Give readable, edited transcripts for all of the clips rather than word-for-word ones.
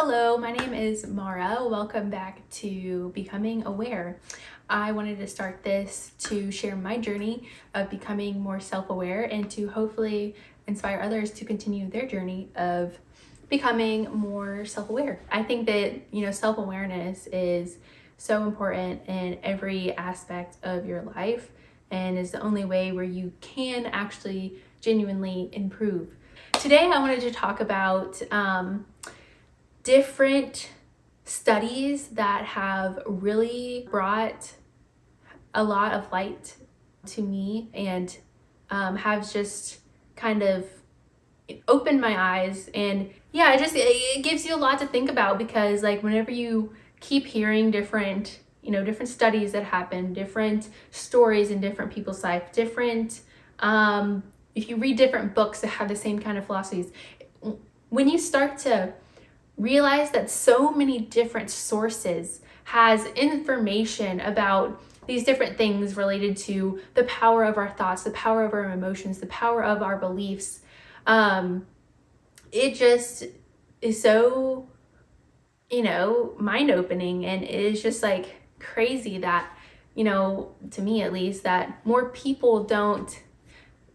Hello, my name is Mara. Welcome back to Becoming Aware. I wanted to start this to share my journey of becoming more self-aware and to hopefully inspire others to continue their journey of becoming more self-aware. I think that, self-awareness is so important in every aspect of your life and is the only way where you can actually genuinely improve. Today, I wanted to talk about different studies that have really brought a lot of light to me and have just kind of opened my eyes. And yeah, it gives you a lot to think about, because like whenever you keep hearing different studies that happen, different stories in different people's life, different if you read different books that have the same kind of philosophies, when you start to realize that so many different sources has information about these different things related to the power of our thoughts, the power of our emotions, the power of our beliefs. It just is so, mind-opening, and it is just like crazy that, to me at least, that more people don't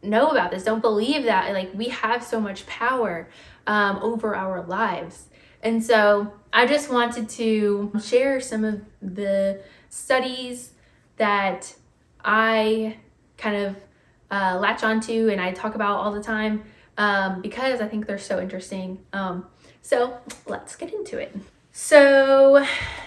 know about this, don't believe that like we have so much power over our lives. And so I just wanted to share some of the studies that I kind of latch onto and I talk about all the time because I think they're so interesting. So let's get into it. So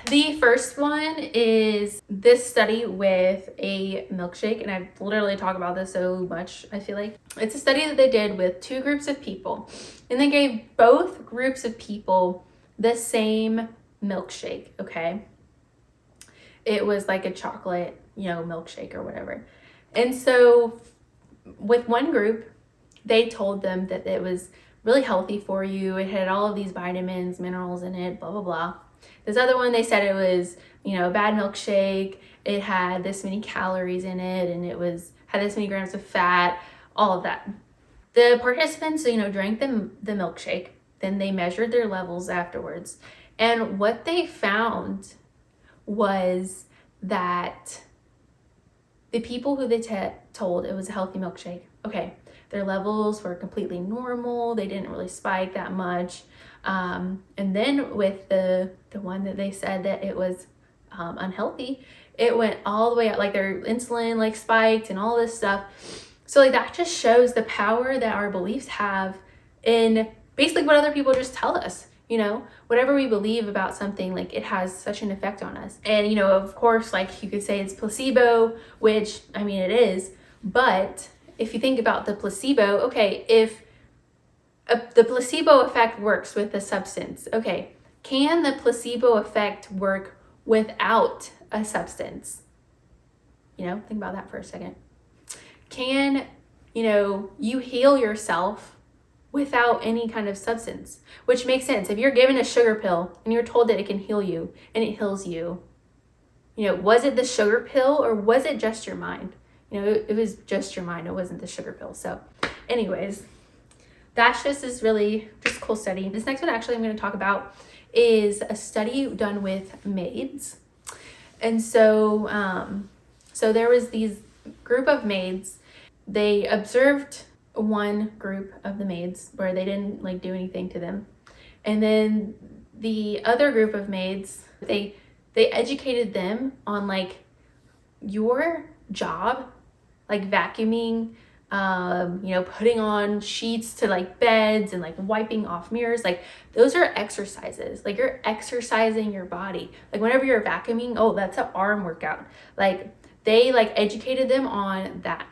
the first one is this study with a milkshake, and I've literally talked about this so much, I feel like. It's a study that they did with two groups of people, and they gave both groups of people the same milkshake, okay? It was like a chocolate, milkshake or whatever. And so with one group, they told them that it was really healthy for you. It had all of these vitamins, minerals in it, blah, blah, blah. This other one, they said it was, a bad milkshake. It had this many calories in it, and had this many grams of fat, all of that. The participants, drank the milkshake. Then they measured their levels afterwards. And what they found was that the people who they told it was a healthy milkshake, okay, their levels were completely normal. They didn't really spike that much. And then with the one that they said that it was unhealthy, it went all the way up, like their insulin like spiked and all this stuff. So like that just shows the power that our beliefs have in basically what other people just tell us. Whatever we believe about something, like it has such an effect on us. And of course, like you could say it's placebo, which I mean it is, but if you think about the placebo, okay, if the placebo effect works with a substance, okay, can the placebo effect work without a substance? Think about that for a second. Can, you heal yourself without any kind of substance? Which makes sense. If you're given a sugar pill and you're told that it can heal you and it heals you, was it the sugar pill or was it just your mind? It was just your mind. It wasn't the sugar pill. So anyways, that's just this really just cool study. This next one actually I'm going to talk about is a study done with maids. And so, so there was these group of maids. They observed one group of the maids where they didn't like do anything to them. And then the other group of maids, they educated them on like your job, like vacuuming, putting on sheets to like beds and like wiping off mirrors. Like those are exercises. Like you're exercising your body. Like whenever you're vacuuming, oh, that's an arm workout. Like they like educated them on that.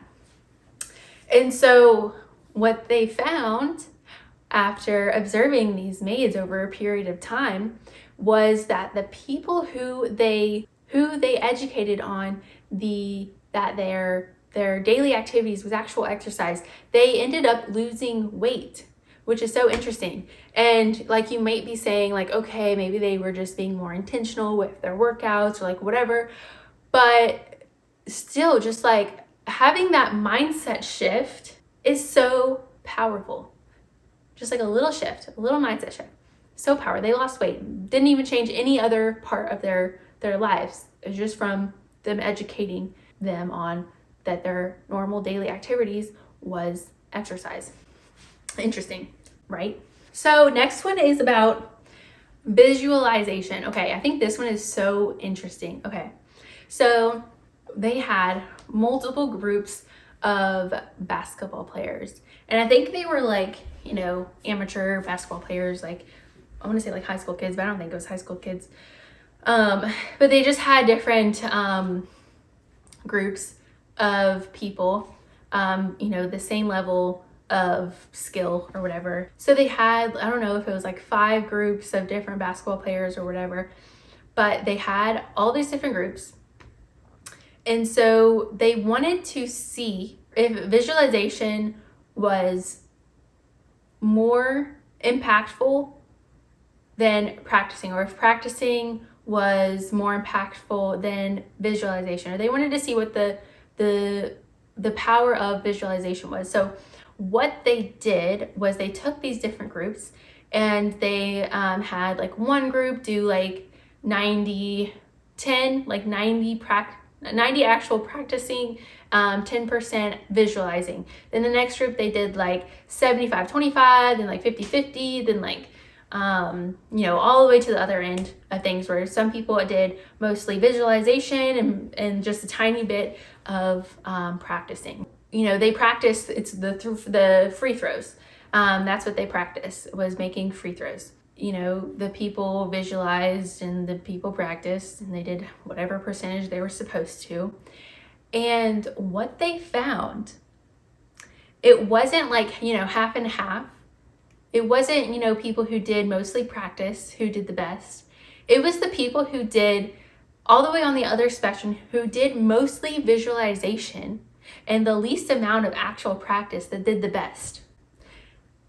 And so what they found after observing these maids over a period of time was that the people who they educated on that their daily activities was actual exercise, they ended up losing weight, which is so interesting. And like you might be saying like, okay, maybe they were just being more intentional with their workouts or like whatever, but still just like having that mindset shift is so powerful. Just like a little shift, a little mindset shift. So powerful. They lost weight. Didn't even change any other part of their lives. It was just from them educating them on that their normal daily activities was exercise. Interesting, right? So next one is about visualization. Okay, I think this one is so interesting. Okay, so they had multiple groups of basketball players, and I think they were like, you know, amateur basketball players, like I want to say like high school kids, but I don't think it was high school kids. But they just had different groups of people, you know, the same level of skill or whatever. So they had, I don't know if it was like 5 groups of different basketball players or whatever, but they had all these different groups. And so they wanted to see if visualization was more impactful than practicing, or if practicing was more impactful than visualization, or they wanted to see what the power of visualization was. So what they did was they took these different groups and they had like one group do like 90 10, like 90 actual practicing, 10% visualizing. Then the next group they did like 75-25, then like 50-50, then like you know, all the way to the other end of things, where some people did mostly visualization and just a tiny bit of practicing. You know, they practiced, it's the free throws. That's what they practiced, was making free throws. You know, the people visualized and the people practiced, and they did whatever percentage they were supposed to. And what they found, it wasn't like, you know, half and half. It wasn't, you know, people who did mostly practice who did the best. It was the people who did all the way on the other spectrum, who did mostly visualization and the least amount of actual practice, that did the best.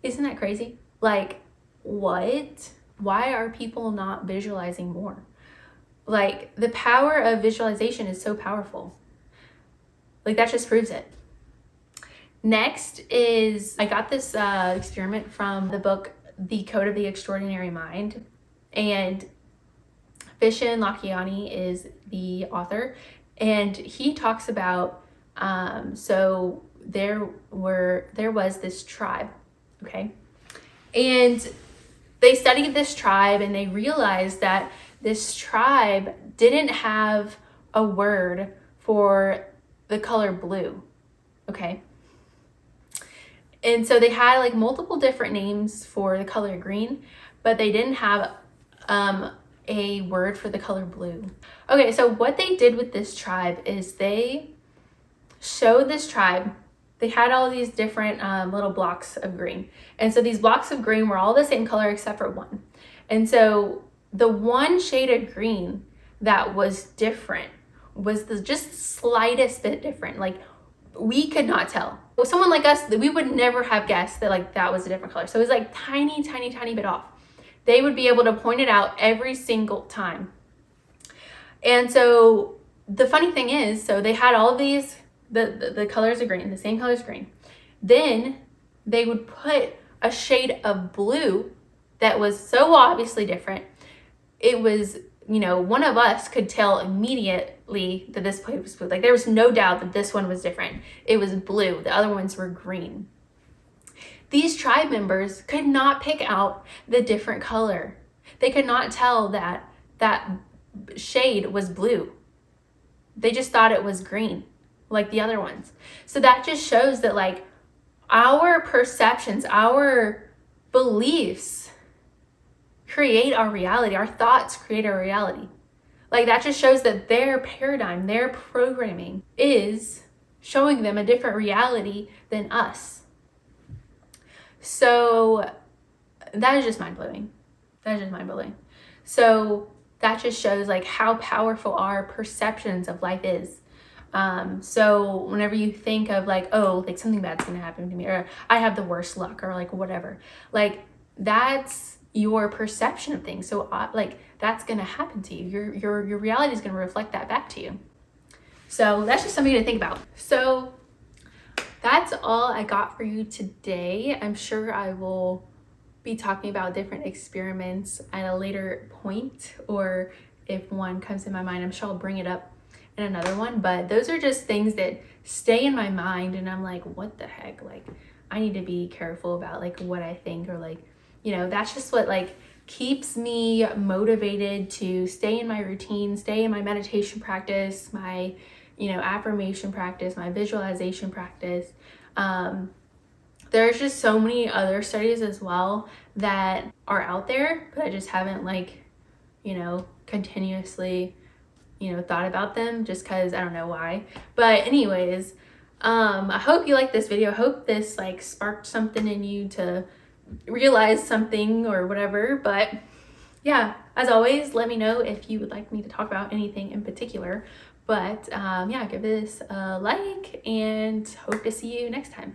Isn't that crazy? Like, what? Why are people not visualizing more? Like, the power of visualization is so powerful. Like, that just proves it. Next is, I got this experiment from the book, The Code of the Extraordinary Mind, and Vishen Lakhiani is the author, and he talks about, so there was this tribe, okay? And they studied this tribe and they realized that this tribe didn't have a word for the color blue, okay? And so they had like multiple different names for the color green, but they didn't have a word for the color blue. Okay, so what they did with this tribe is they showed this tribe, they had all these different little blocks of green. And so these blocks of green were all the same color except for one. And so the one shade of green that was different was the just slightest bit different. Like, we could not tell. Well, someone like us, we would never have guessed that like that was a different color. So it was like tiny bit off. They would be able to point it out every single time. And so the funny thing is, so they had all of these, the colors of green, the same colors of green. Then they would put a shade of blue that was so obviously different. It was, you know, one of us could tell immediately that this place was blue. Like, there was no doubt that this one was different. It was blue. The other ones were green. These tribe members could not pick out the different color. They could not tell that that shade was blue. They just thought it was green, like the other ones. So that just shows that like our perceptions, our beliefs create our reality. Our thoughts create our reality. Like, that just shows that their paradigm, their programming is showing them a different reality than us. So that is just mind-blowing. So that just shows like how powerful our perceptions of life is. So whenever you think of like, oh, like something bad's gonna happen to me, or I have the worst luck, or like whatever, like that's your perception of things. So like that's gonna happen to you. Your reality is gonna reflect that back to you. So that's just something to think about. So that's all I got for you today. I'm sure I will be talking about different experiments at a later point, or if one comes in my mind, I'm sure I'll bring it up in another one. But those are just things that stay in my mind, and I'm like, what the heck? Like, I need to be careful about like what I think, or like, you know, that's just what like keeps me motivated to stay in my routine, stay in my meditation practice, my, you know, affirmation practice, my visualization practice. There's just so many other studies as well that are out there, but I just haven't like, you know, continuously, you know, thought about them just because I don't know why. But anyways, I hope you like this video. I hope this like sparked something in you to realize something or whatever. But yeah, as always, let me know if you would like me to talk about anything in particular. But yeah, give this a like and hope to see you next time.